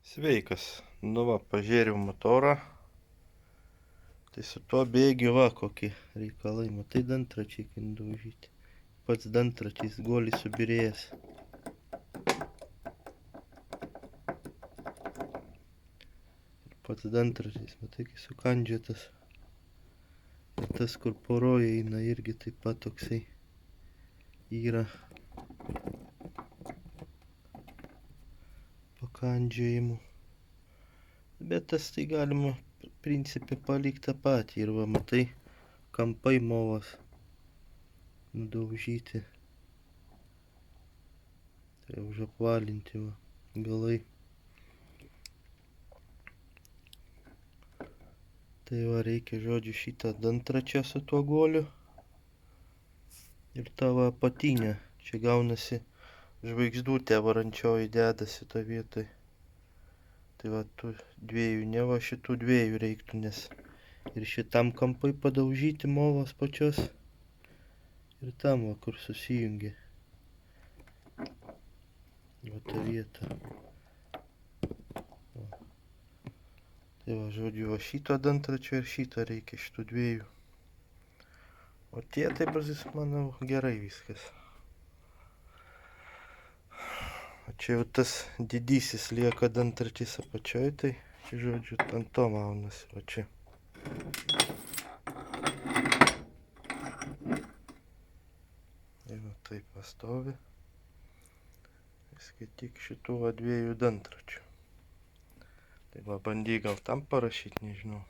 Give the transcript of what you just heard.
Sveikas, nu va, pažiūrėjau motorą, tai su tuo bėgiu va, kokie reikalai, matai dantračiai kaip daužyti, pats dantračiais goliai subirėjęs. Ir pats dantračiais, matai, kai sukandžiotas. Ir tas, kur poroje eina, irgi taip pat toksai yra pakandžiojimų. Bet tas tai galima principė palikti tą patį. Ir va, matai, kampai movas nudaužyti. Tai užapvalinti va, galai. Tai va, reikia, žodžiu, šitą dantračią su tuo goliu. Ir tavo apatinę. Čia gaunasi žvaigždutė varančioji dedasi to vietoj. Tai va, tų dviejų, ne va, šitų dviejų reiktų, nes ir šitam kampai padaužyti movos pačios. Ir tam va, kur susijungia. Va ta vieta. Va. Tai va, žodžiu, va šito dantračio ir šito reikia, šitų dviejų. O tie tai bus, manau, gerai viskas. O čia jau tas didysis lieka dantračis apačioj, tai, žodžiu, ant to maunasi, va čia. Ir va taip pastovi. Viskai tik šitų va dviejų dantračių. Tai va, bandyk gal tam parašyti, nežinau.